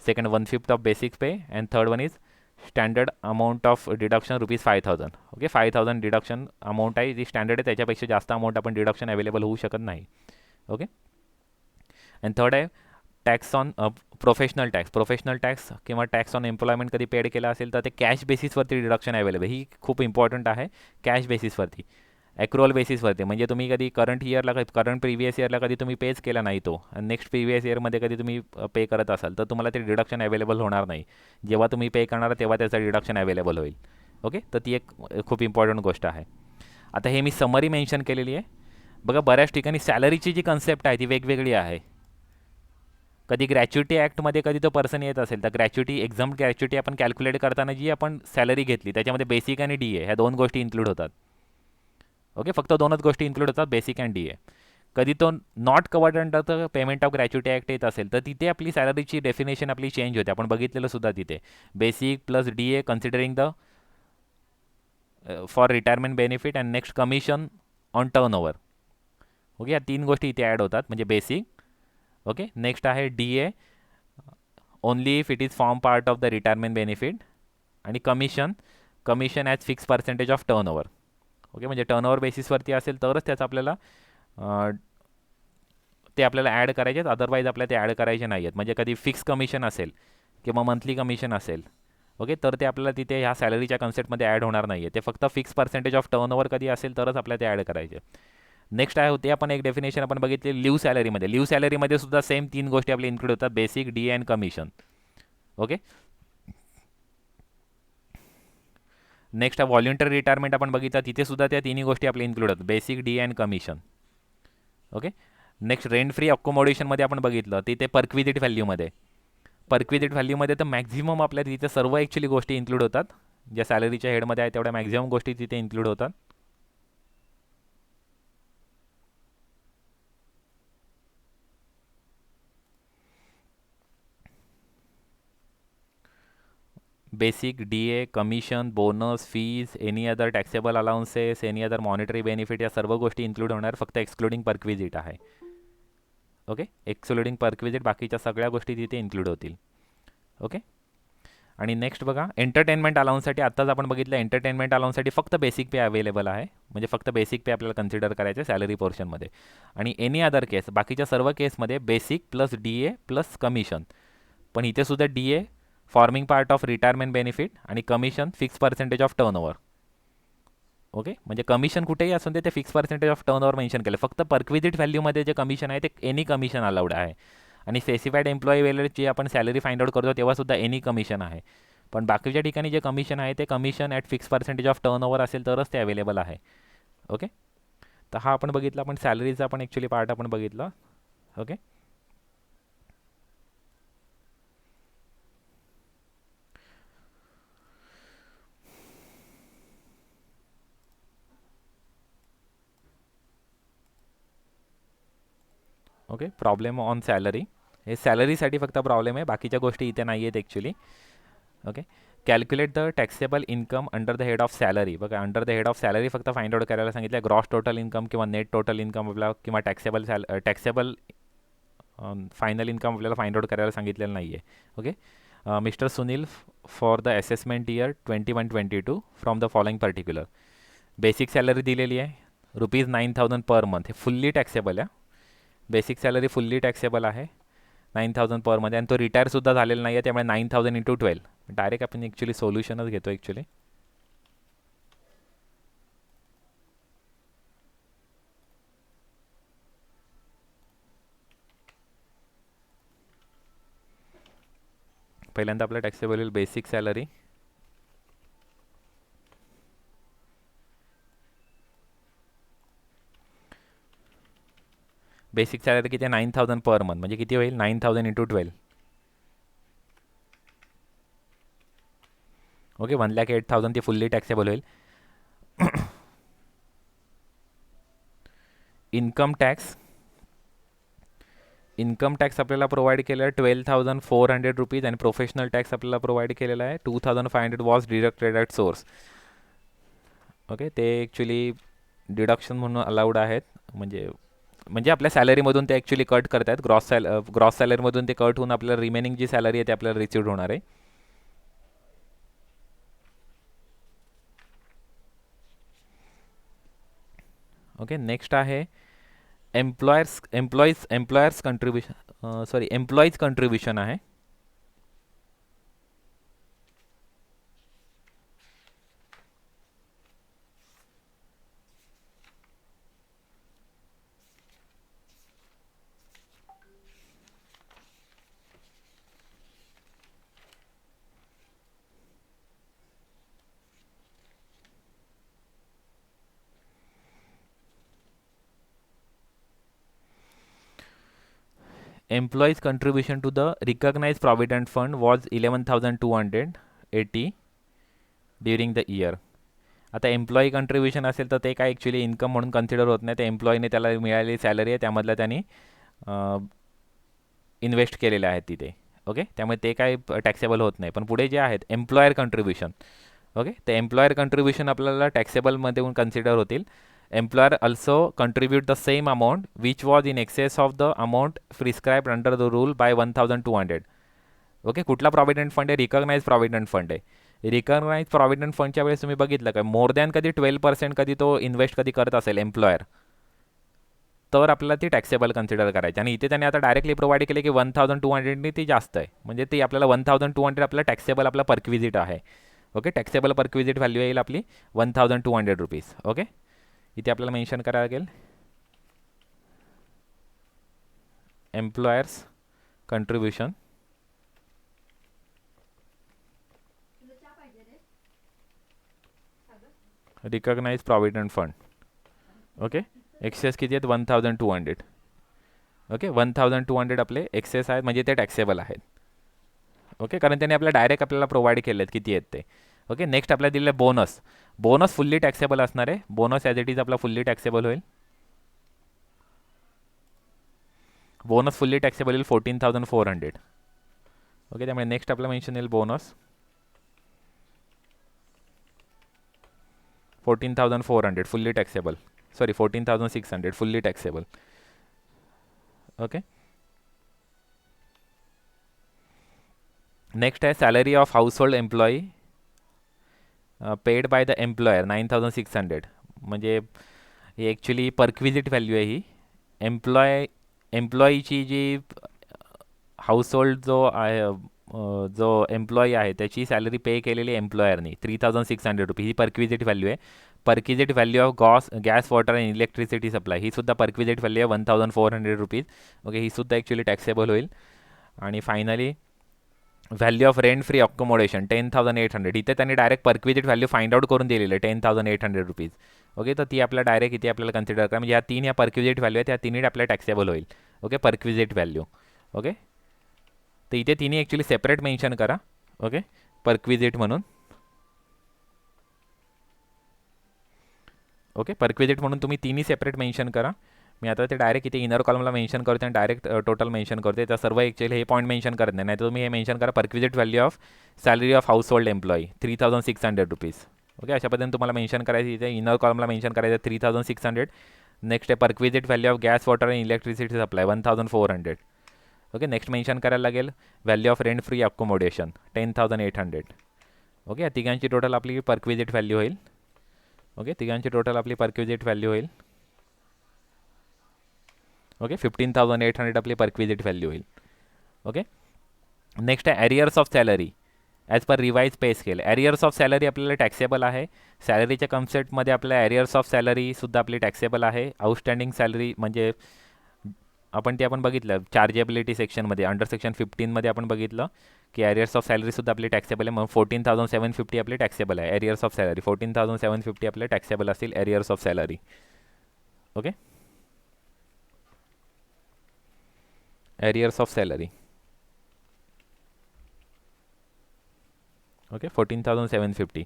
second 1/5 of basic pay, and third one is standard amount of deduction ₹5,000. Okay, 5,000 deduction amount आहे जी standard आहे, त्याच्यापेक्षा जास्त amount आपण deduction available होऊ शकत नाही. Okay, and third आहे tax on professional tax किंवा टॅक्स ऑन एम्प्लॉयमेंट कधी पेड केला असेल तर ते कॅश बेसिसवरती डिडक्शन अवेलेबल, ही खूप इम्पॉर्टंट आहे. कॅश बेसिसवरती, ॲक्रुअल बेसिसवरती, म्हणजे तुम्ही कधी करंट प्रिव्हियस इयरला कधी तुम्ही पेच केला नाही तो, आणि नेक्स्ट प्रिव्हियस इयरमध्ये कधी तुम्ही पे करत असाल तर तुम्हाला ते डिडक्शन अवेलेबल होणार नाही. जेव्हा तुम्ही पे करणार तेव्हा त्याचं डिडक्शन अवेलेबल होईल. ओके, तर ती एक खूप इम्पॉर्टंट गोष्ट आहे. आता हे मी समरी मेन्शन केलेली आहे. बघा, बऱ्याच ठिकाणी सॅलरीची जी कन्सेप्ट आहे ती वेगवेगळी आहे. कधी ग्रॅच्युटी ॲक्टमध्ये कधी तो पर्सन येत असेल तर ग्रॅच्युटी आपण कॅल्क्युलेट करताना जी आपण सॅलरी घेतली त्याच्यामध्ये बेसिक आणि डी ए ह्या दोन गोष्टी इन्क्लूड होतात. ओके, फक्त दोनच गोष्टी इन्क्लूड होतात, बेसिक अँड डी ए. कधी तो not covered under the payment of gratuity act येत असेल तर तिथे आपली सॅलरीची डेफिनेशन आपली चेंज होते. आपण बघितलेलं सुद्धा तिथे basic plus D A considering the for retirement benefit and next commission on turnover. Okay, या तीन गोष्टी इथे ॲड होतात, म्हणजे बेसिक. ओके, नेक्स्ट आहे D A only if it is form part of the retirement benefit, आणि commission as fix percentage of turnover. Okay, म्हणजे turnover बेसिसवरती असेल तरच त्याचं आपल्याला ते आपल्याला ॲड करायचे आहेत, अदरवाईज आपल्याला ते ॲड करायचे नाही आहेत. म्हणजे कधी फिक्स कमिशन असेल किंवा मंथली कमिशन असेल, ओके, तर ते आपल्याला तिथे ह्या सॅलरीच्या कन्सेप्टमध्ये ॲड होणार नाही आहे. ते फक्त fix percentage of turn over कधी असेल तरच आपल्याला ते ॲड करायचे. नेक्स्ट आहे होते आपण एक डेफिनेशन आपण बघितली लिव्ह सॅलरीमध्ये. लिव्ह सॅलरीमध्ये सुद्धा सेम तीन गोष्टी आपल्या इन्क्लूड होतात, basic, D and commission. Okay, next voluntary retirement आपण बघितलं, तिथे सुद्धा त्या तिन्ही गोष्टी आपल्या इन्क्लूड होतात, basic, D and commission. Okay, next rent free अकोमोडेशनमध्ये आपण बघितलं, तिथे परक्विजिट व्हॅल्यूमध्ये तर मॅक्झिमम आपल्या तिथे सर्व ॲक्च्युली गोष्टी इन्क्लूड होतात. ज्या सॅलरीच्या हेडमध्ये आहे तेवढ्या मॅक्झिमम गोष्टी तिथे इन्क्लूड होतात. Basic, D A, commission, bonus, fees, any other taxable allowances, any other monetary benefit, या सर्व गोष्टी इन्क्लूड होणार, फक्त एक्सक्लुडिंग परक्विजिट आहे. ओके, एक्सक्लुडिंग परक्विजिट बाकीच्या सगळ्या गोष्टी तिथे इन्क्लूड होतील. ओके, आणि नेक्स्ट बघा, एंटरटेनमेंट अलाउन्ससाठी आत्ताच आपण बघितलं, एंटरटेनमेंट अलाउन्ससाठी फक्त बेसिक पे अवेलेबल आहे, म्हणजे फक्त बेसिक पे आपल्याला कन्सिडर करायचे सॅलरी पोर्शनमध्ये. आणि एनी अदर केस, बाकीच्या सर्व केसमध्ये basic plus D A plus commission. पण इथे सुद्धा D A forming part of retirement benefit आणि commission fix percentage of turnover. Okay, म्हणजे कमिशन कुठेही असून ते fix percentage of turnover mention केलं. फक्त परक्विजिट व्हॅल्यूमध्ये जे कमिशन आहे ते एनी कमिशन अलाउड आहे. आणि स्पेसिफाईड एम्प्लॉई वेळेला जे आपण सॅलरी फाइंड आउट करतो तेव्हा सुद्धा एनी कमिशन आहे. पण बाकीच्या ठिकाणी जे कमिशन आहे ते commission at fix percentage of turn over असेल तरच ते अवेलेबल आहे. ओके, तर हा आपण बघितला, पण सॅलरीचा आपण ॲक्च्युली पार्ट आपण बघितला. Okay, okay, problem on salary, हे सॅलरीसाठी फक्त प्रॉब्लेम आहे, बाकीच्या गोष्टी इथे नाही आहेत actually. Okay, calculate the taxable income under the head of salary. बघा, under the head of salary फक्त फाइंड आउट करायला सांगितलं. ग्रॉस टोटल इन्कम किंवा नेट टोटल इन्कम आपल्याला किंवा टॅक्सेबल फायनल इन्कम आपल्याला फाइंड आउट करायला सांगितलेलं नाही आहे. Okay, mister Sunil for the assessment year 21-22 from the following particular. Basic salary दिलेली आहे ₹9,000 पर मंथ, हे फुल्ली टॅक्सेबल आहे. बेसिक सॅलरी फुल्ली टॅक्सेबल आहे 9,000 पर मंथ, आणि तो रिटायरसुद्धा झालेला नाही आहे, त्यामुळे 9,000 इंटू 12 डायरेक्ट आपण ॲक्च्युली सोल्युशनच घेतो ॲक्च्युली. पहिल्यांदा आपलं टॅक्सेबल होईल बेसिक सॅलरी. बेसिक सॅलरी किती आहे? 9,000 पर मंथ, म्हणजे किती होईल? 9,000 इंटू 12. ओके, 1,08,000 ती फुल्ली टॅक्सेबल होईल. इन्कम टॅक्स आपल्याला प्रोव्हाइड केलं आहे 12,400 रुपीज, आणि प्रोफेशनल टॅक्स आपल्याला प्रोव्हाइड केलेला आहे 2,500 was deducted at source. Okay, ते ॲक्च्युली डिडक्शन म्हणून अलाउड आहेत, म्हणजे आपल्या सॅलरीमधून ते ॲक्च्युली कट करत आहेत. ग्रॉस सॅलरीमधून ते कट होऊन आपल्याला रिमेनिंग जी सॅलरी आहे ते आपल्याला रिसिव्ह होणार आहे. ओके, नेक्स्ट आहे employers contribution. Sorry employees contribution आहे. Employees' contribution to the recognized provident fund was 11,280 during the year. आता एम्प्लॉई कंट्रीब्युशन असेल तर ते काय ॲक्च्युली इन्कम म्हणून कन्सिडर होत नाही. त्या एम्प्लॉईने त्याला मिळालेली सॅलरी आहे त्यामधला त्यांनी इन्व्हेस्ट केलेले आहेत तिथे. ओके, त्यामुळे ते काय टॅक्सेबल होत नाही. पण पुढे जे आहेत एम्प्लॉयर कंट्रीब्युशन, ओके, ते एम्प्लॉयर कंट्रीब्युशन आपल्याला टॅक्सेबलमध्ये कन्सिडर होतील. Employer also contribute the same amount which was in excess of the amount prescribed under the rule by 1200. Okay, कुठला प्रॉव्हिडंट फंड आहे? रिकॉग्नाइज प्रॉव्हिडंट फंड आहे. रिकॉग्नाइज प्रॉव्हिडंट फंडच्या वेळेस तुम्ही बघितलं का मोर दॅन कधी 12% कधी तो इन्व्हेस्ट कधी करत असेल एम्प्लॉयर, तर आपल्याला ती टॅक्सेबल कन्सिडर करायची. आणि इथे त्यांनी आता डायरेक्टली प्रोव्हाइड केले की 1200 ती जास्त आहे, म्हणजे ती आपल्याला 1200 आपल्याला टॅक्सेबल आपला परक्विजिट आहे. ओके, टॅक्सेबल परक्विजिट व्हॅल्यू येईल आपली 1200 रुपीज. ओके, इथे आपल्याला मेन्शन करावं लागेल employer's contribution recognise provident fund. Okay, excess किती आहेत? 1200. ओके, 1200 आपले एक्सेस आहेत म्हणजे ते टॅक्सेबल आहेत. ओके, कारण त्यांनी डायरेक्ट आपल्याला प्रोव्हाइड केले आहेत किती आहेत ते. ओके, नेक्स्ट आपल्याला दिलेलं बोनस. बोनस फुल्ली टॅक्सेबल असणार आहे. बोनस ॲज इट इज आपला फुल्ली टॅक्सेबल होईल. बोनस फुल्ली टॅक्सेबल येईल 14,400. ओके, त्यामुळे नेक्स्ट आपला मेन्शन येईल bonus 14,400 fully taxable. Sorry 14,600 fully taxable. Okay, next आहे salary of household employee paid by the employer 9,600. म्हणजे ही ॲक्च्युली परक्विजिट व्हॅल्यू आहे. ही एम्प्लॉईची जी house hold जो आहे जो एम्प्लॉई आहे त्याची सॅलरी पे केलेली एम्प्लॉयरनी 3,600 रुपीज ही परक्विजिट व्हॅल्यू आहे. Perquisite value of gas water and electricity supply ही सुद्धा परक्विजिट व्हॅल्यू आहे 1,400 रुपीज. ओके, ही सुद्धा ॲक्च्युली टॅक्सेबल होईल. आणि finally value of rent free accommodation 10,800. इथे त्यांनी direct perquisite value find out करून दिलेलं आहे 10,800 रुपीज. ओके, तर ती आपल्याला डायरेक्ट इथे आपल्याला कन्सिडर करा. म्हणजे या तीन या परक्विजिट व्हॅल्यू आहेत, या तिन्ही आपल्याला टॅक्सेबल होईल. Okay, perquisite value. ओके, तर इथे तिन्ही ॲक्च्युली सेपरेट मेन्शन करा. ओके, परक्विजिट म्हणून. ओके, परक्विजिट म्हणून तुम्ही तिन्ही सेपरेट मेन्शन करा. मी आता ते डायरेक्ट इथे इनर कॉलमला मेन्शन करते आणि डायरेक्ट टोटल मेन्शन करते. त्या सर्व ॲक्च्युअली हे पॉईंट मेन्शन करत नाही. तर तुम्ही हे मेन्शन करा perquisite value of salary of household employee 3,600 rupees. Okay, अशा पद्धतीने तुम्हाला मेन्शन करायची. इथे इनर कॉलमला मेन्शन करायचं 3,600. नेक्स्ट आहे perquisite value of gas water and electricity supply 1,400. Okay, next mention करायला लागेल value of rent free accommodation 10,800. Okay, या तिघांची टोटल आपली परक्विजिट व्हॅल्यू होईल. ओके, तिघांची टोटल आपली परक्विजिट व्हॅल्यू होईल. ओके, 15,800 आपली परक्विजिट व्हॅल्यू होईल. ओके, नेक्स्ट आहे arrears of salary as per revise pay scale. Arrears of salary आपल्याला टॅक्सेबल आहे. सॅलरीच्या कन्सेप्टमध्ये आपल्या ॲरियर्स ऑफ सॅलरीसुद्धा आपली टॅक्सेबल आहे. आउटस्टँडिंग सॅलरी म्हणजे आपण बघितलं चार्जेबिलिटी सेक्शनमध्ये अंडर सेक्शन 15मध्ये आपण बघितलं की ॲरियर्स ऑफ सॅलरीसुद्धा आपली टॅक्सेबल आहे. मग 14,750 आपली टॅक्सेबल आहे. ॲरियर्स ऑफ सॅलरी 14,750 आपले टॅक्सेबल असतील arrears of salary. Okay, arrears of salary. Okay, 14,750.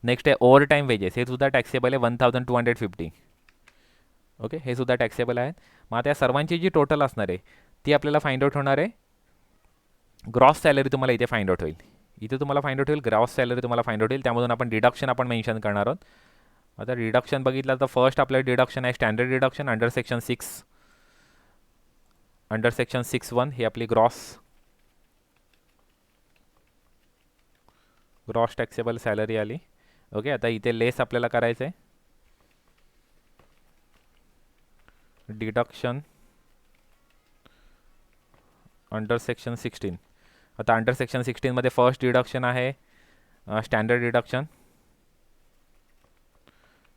Next आहे ओव्हर टाईम वेजेस. हे सुद्धा टॅक्सेबल आहे 1,250. ओके, हे सुद्धा टॅक्सेबल आहेत. मग आता या सर्वांची जी टोटल असणार आहे ती आपल्याला फाइंड आउट होणार आहे. ग्रॉस सॅलरी तुम्हाला इथे फाइंड आउट होईल. इथे तुम्हाला फाइंड आउट होईल ग्रॉस सॅलरी तुम्हाला फाइंड आउट होईल. त्यामधून आपण डिडक्शन आपण मेन्शन करणार आहोत. आता डिडक्शन बघितलं तर फर्स्ट आपलं डिडक्शन आहे standard deduction under section 6. Under section 6(1) ही आपली ग्रॉस टॅक्सेबल सॅलरी आली. ओके, आता इथे लेस आपल्याला करायचं आहे डिडक्शन अंडर सेक्शन 16. आता अंडर सेक्शन 16मध्ये फर्स्ट डिडक्शन आहे स्टँडर्ड डिडक्शन.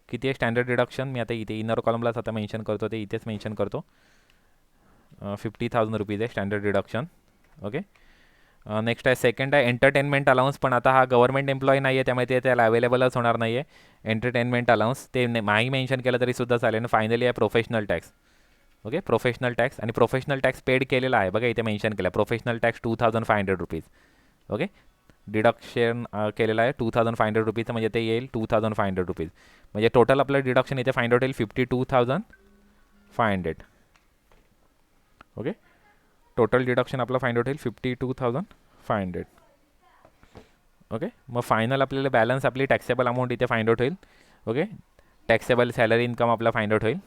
किती आहे स्टँडर्ड डिडक्शन? मी आता इथे इनर कॉलमलाच आता मेन्शन करतो, ते इथेच मेन्शन करतो. 50,000 रुपीज आहे स्टँडर्ड डिडक्शन. ओके. नेक्स्ट आहे सेकंड आहे एंटरटेनमेंट अलाउन्स. पण आता हा गव्हर्नमेंट एम्प्लॉई नाही आहे, त्यामुळे ते त्याला अवेलेबलच होणार नाही आहे एंटरटेनमेंट अलाउन्स. ते नाही मेन्शन केलं तरी सुद्धा चालेल. फायनली आहे professional tax. Okay, professional tax. आणि प्रोफेशनल टॅक्स पेड केलेला आहे बघा, इथे मेन्शन केला professional tax 2,500 rupees. Okay, deduction केलेलं आहे 2,500 रुपीजचं, म्हणजे ते येईल 2,500 रुपीज. म्हणजे टोटल आपलं डिडक्शन इथे फाइंड आउट येईल 52,500. ओके, टोटल डिडक्शन आपलं फाइंड आउट होईल 52,500. ओके, मग फायनल आपल्याला बॅलन्स आपली टॅक्सेबल अमाऊंट इथे फाइंड आउट होईल. ओके, टॅक्सेबल सॅलरी इन्कम आपला फाइंड आउट होईल.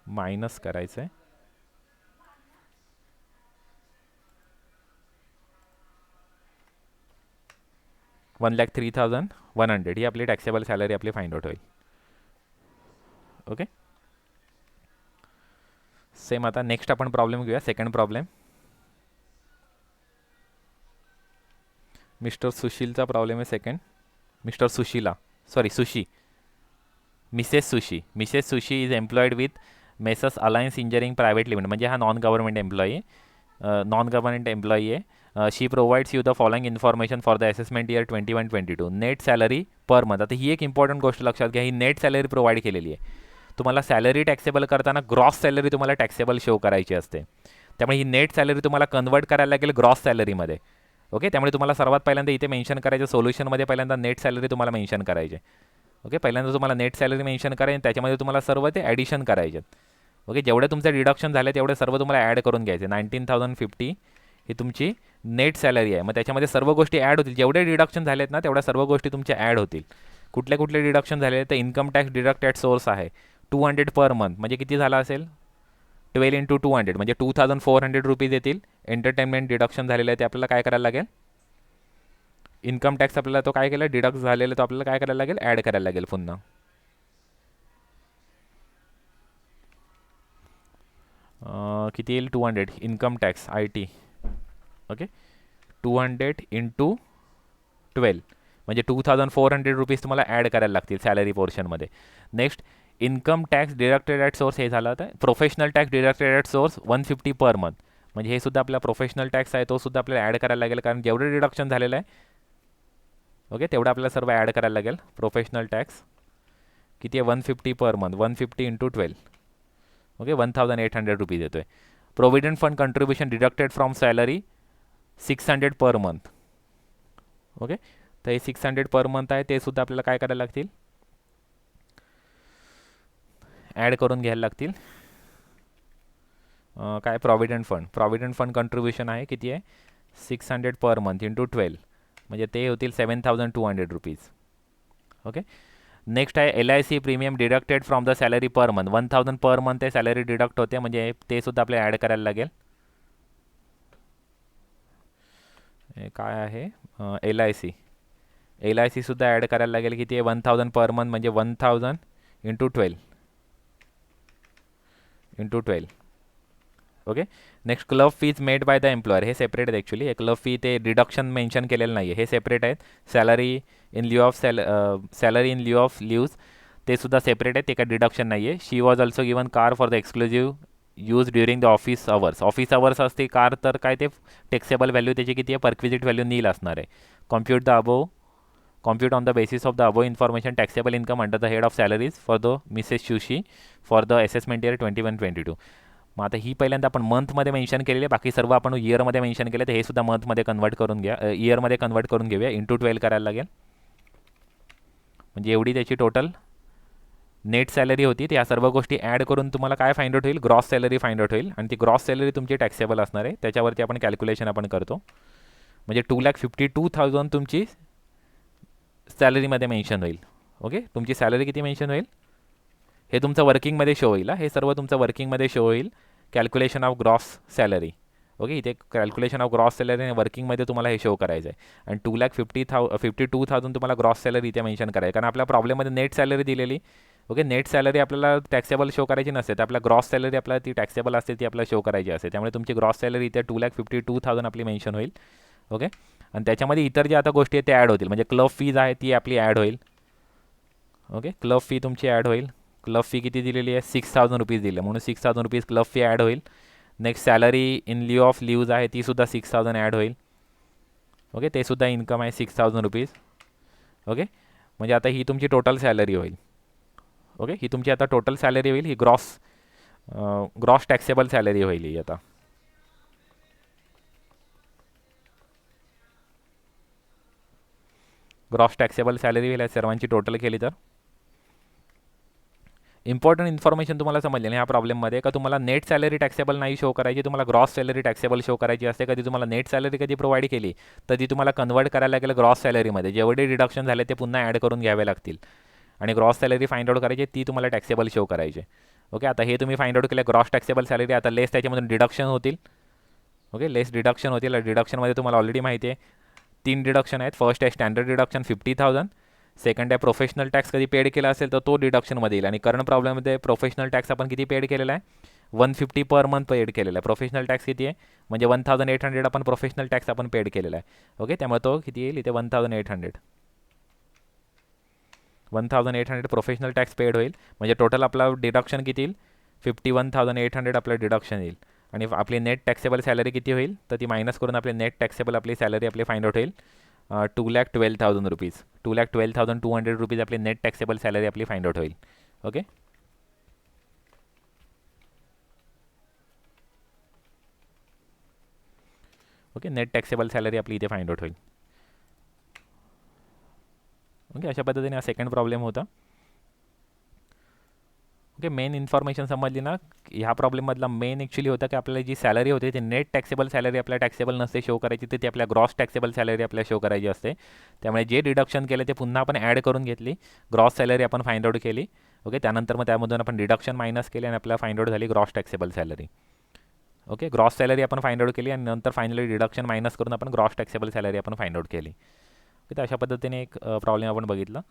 मायनस करायचं आहे. $1,03,100 ही आपली टॅक्सेबल सॅलरी आपली फाइंड आउट होईल. ओके, सेम आता नेक्स्ट आपण प्रॉब्लेम घेऊया. सेकंड प्रॉब्लेम मिस्टर सुशीलचा प्रॉब्लेम आहे. Second mister Sushila, sorry sushi, Mrs sushi. Mrs sushi is employed with Messrs alliance engineering private limited. म्हणजे हा नॉन गव्हर्नमेंट एम्प्लॉई आहे. She provides you the following information for the assessment year 21-22. Net salary per month. आता ही एक important गोष्ट लक्षात घ्या, ही net salary provide केलेली आहे. तुम्हाला सॅलरी टॅक्सेबल करताना ग्रॉस सॅलरी तुम्हाला टॅक्सेबल शो करायची असते, त्यामुळे ही नेट सॅलरी तुम्हाला कन्वर्ट करायला लागेल ग्रॉस सॅलरीमध्ये. ओके, त्यामुळे तुम्हाला सर्वात पहिल्यांदा इथे मेन्शन करायचं सोल्युशनमध्ये पहिल्यांदा नेट सॅलरी तुम्हाला मेन्शन करायचे. ओके, पहिल्यांदा तुम्हाला नेट सॅलरी मेन्शन करायची, त्याच्यामध्ये तुम्हाला सर्व ते ॲडिशन करायचे. ओके, जेवढे तुमचे डिडक्शन झाले तेवढे सर्व तुम्हाला ॲड करून घ्यायचे. 19,050 ही तुमची नेट सॅलरी आहे. मग त्याच्यामध्ये सर्व गोष्टी ॲड होतील. जेवढे डिडक्शन झालेत ना तेवढ्या सर्व गोष्टी तुमच्या ॲड होतील. कुठले कुठले डिडक्शन झाले तर income tax deduct at source आहे 200 पर मंथ. म्हणजे किती झाला असेल 12 × 200 म्हणजे 2,400 रुपीज येतील. एंटरटेनमेंट डिडक्शन झालेलं आहे ते आपल्याला काय करायला लागेल, इन्कम टॅक्स आपल्याला तो काय केला डिडक्ट झालेला तो आपल्याला काय करायला लागेल, ॲड करायला लागेल पुन्हा. किती येईल 200 इन्कम टॅक्स IT. ओके, 200 × 12 म्हणजे 2,400 रुपीज तुम्हाला ॲड करायला लागतील सॅलरी पोर्शनमध्ये. Next income tax deducted at source हे झालं. तर professional tax deducted at source 150 per month. म्हणजे हे सुद्धा आपला प्रोफेशनल टॅक्स आहे, तो सुद्धा आपल्याला ॲड करायला लागेल, कारण जेवढं डिडक्शन झालेलं आहे ओके तेवढं आपल्याला सर्व ॲड करायला लागेल. प्रोफेशनल टॅक्स किती आहे 150 पर मंथ, 150 × 12. ओके, 1,800 रुपीज येतो आहे. Provident fund contribution deducted from salary 600 per month. Okay, तर हे 600 पर मंथ आहे, ते सुद्धा आपल्याला काय करायला लागतील, ॲड करून घ्यायला लागतील. काय प्रॉव्हिडंट फंड कंट्रीब्युशन आहे किती आहे 600 पर मंथ × 12 म्हणजे ते होतील 7,200 रुपीज. ओके, नेक्स्ट आहे LIC premium deducted from the salary per month. 1,000 per month ते सॅलरी डिडक्ट होते, म्हणजे ते सुद्धा आपल्याला ॲड करायला लागेल. काय आहे LIC सुद्धा ॲड करायला लागेल. किती आहे 1,000 पर मंथ म्हणजे 1,000 × 12. Okay, next club fees made by the employer. हे सेपरेट आहे ॲक्च्युली. क्लब फी ते डिडक्शन मेन्शन केलेलं नाही आहे, हे सेपरेट आहेत. Salary in lieu of leaves ते सुद्धा सेपरेट आहे, ते काय डिडक्शन नाही आहे. She was also given car for the exclusive use during the office hours असते कार, तर काय ते टॅक्सेबल व्हॅल्यू त्याची किती आहे परक्विजिट व्हॅल्यू नील असणार आहे. Compute on the basis of the above information taxable income under the head of salaries for the Mrs sushi for the assessment year 21-22. मग आता ही पहिल्यांदा आपण मंथमध्ये मेन्शन केलेली आहे, बाकी सर्व आपण इयरमध्ये मेन्शन केले, तर हे सुद्धा मंथमध्ये कन्वर्ट करून घ्या, इयरमध्ये कन्वर्ट करून घेऊया. × 12 करायला लागेल. म्हणजे एवढी त्याची टोटल नेट सॅलरी होती. या सर्व गोष्टी ॲड करून तुम्हाला काय फाइंड आउट होईल, ग्रॉस सॅलरी फाइंड आउट होईल. आणि ती ग्रॉस सॅलरी तुमची टॅक्सेबल असणार आहे, त्याच्यावरती आपण कॅल्क्युलेशन आपण करतो. म्हणजे 2,52,000 तुमची सॅलरीमध्ये मेन्शन होईल. ओके, तुमची सॅलरी किती मेन्शन होईल हे तुमचं वर्किंगमध्ये शो होईल. हे सर्व तुमचं वर्किंगमध्ये शो होईल. Calculation of gross salary. Okay, इथे कॅल्क्युलेशन ऑफ ग्रॉस सॅलरी आणि वर्किंगमध्ये तुम्हाला हे शो करायचं आहे. आणि 2,52,000 तुम्हाला ग्रॉस सॅलरी इथे मेन्शन करायचं, कारण आपल्या प्रॉब्लेममध्ये नेट सॅलरी दिलेली ओके, नेट सॅलरी आपल्याला टॅक्सेबल शो करायची नसते, तर आपल्या ग्रॉस सॅलरी आपल्याला ती टॅक्सेबल असते, ती आपल्याला शो करायची असते. त्यामुळे तुमची ग्रॉस सॅलरी इथे 2,52,000 आपली मेन्शन होईल. ओके, आणि त्याच्यामध्ये इतर ज्या आता गोष्टी आहेत ते ॲड होतील, म्हणजे क्लब फीज आहे ती आपली ॲड होईल. ओके, क्लब फी तुमची ॲड होईल. क्लब फी किती दिलेली आहे, 6,000 रुपीज दिली आहे, म्हणून 6,000 रुपीज क्लब फी ॲड होईल. Next salary in lieu of leaves आहे ती सुद्धा 6,000 ॲड होईल. ओके, ते सुद्धा इन्कम आहे 6,000 रुपीज. ओके, म्हणजे आता ही तुमची टोटल सॅलरी होईल. ओके, ही तुमची आता टोटल सॅलरी होईल, ही ग्रॉस टॅक्सेबल सॅलरी होईल ही आता. ग्रॉस टॅक्सेबल सॅलरी होईल सर्वांची टोटल केली तर. इम्पॉर्टंट इन्फॉर्मेशन तुम्हाला समजले ना ह्या प्रॉब्लेममध्ये, का तुम्हाला नेट सॅलरी टॅक्सेबल नाही शो करायची, तुम्हाला ग्रॉस सॅलरी टॅक्सेबल शो करायची असते. कधी तुम्हाला नेट सॅलरी कधी प्रोव्हाइड केली तर ती तुम्हाला कन्वर्ट करायला लागेल ग्रॉस सॅलरीमध्ये, जेवढे डिडक्शन झाले ते पुन्हा ॲड करून घ्यावे लागतील, आणि ग्रॉस सॅलरी फाइंड आउट करायची, ती तुम्हाला टॅक्सेबल शो करायची. ओके, आता हे तुम्ही फाइंड आउट केलं ग्रॉस टॅक्सेबल सॅलरी. आता लेस त्याच्यामधून डिडक्शन होतील. ओके, लेस डिडक्शन होतील. डिडक्शनमध्ये तुम्हाला ऑलरेडी माहिती आहे 3 डिडक्शन आहेत. फर्स्ट आहे स्टँडर्ड डिडक्शन 50,000. सेकंड आहे प्रोफेशनल टॅक्स कधी पेड केला असेल तर तो डिडक्शनमध्ये येईल. आणि करंट प्रॉब्लेममध्ये प्रोफेशनल टॅक्स आपण किती पेड केलेला आहे, 150 पर मंथ पेड केलेला आहे. प्रोफेशनल टॅक्स किती आहे, म्हणजे 1,800 आपण प्रोफेशनल टॅक्स आपण पेड केलेला आहे. ओके, त्यामुळे तो किती येईल इथे 1,800 प्रोफेशनल टॅक्स पेड होईल. म्हणजे टोटल आपला डिडक्शन किती येईल, 51,800 आपलं डिडक्शन येईल. आणि आपली नेट टॅक्सेबल सॅलरी किती होईल, तर ती मायनस करून आपली नेट टॅक्सेबल आपली सॅलरी आपली फाइंड आउट होईल 2,12,000 रुपीज. 2,12,200 रुपीज आपली नेट टॅक्सेबल सॅलरी आपली फाइंड आउट होईल. Okay, okay, net taxable salary आपली इथे फाइंड आउट होईल. ओके, अशा पद्धतीने हा सेकंड प्रॉब्लेम होता. ओके, मेन इन्फॉर्मेशन समजली ना. ह्या प्रॉब्लेममधला मेन ॲक्च्युली होता की आपल्याला जी सॅलरी होते ती नेट टॅक्सेबल सॅलरी आपल्या टॅक्सेबल नसते शो करायची, तर ती आपल्या ग्रॉस टॅक्सेबल सॅलरी आपल्याला शो करायची असते. त्यामुळे जे डिडक्शन केले ते पुन्हा आपण ॲड करून घेतली, ग्रॉस सॅलरी आपण फाइंड आउट केली. ओके, त्यानंतर मग त्यामधून आपण डिडक्शन मायनस केले आणि आपल्याला फाइंड आउट झाली gross taxable salary. Okay, gross salary आपण फाइंड आउट केली आणि नंतर फायनली डिडक्शन मायनस करून आपण ग्रॉस टॅक्सेबल सॅलरी आपण फाइंड आउट केली. तर अशा पद्धतीने एक प्रॉब्लेम आपण बघितला.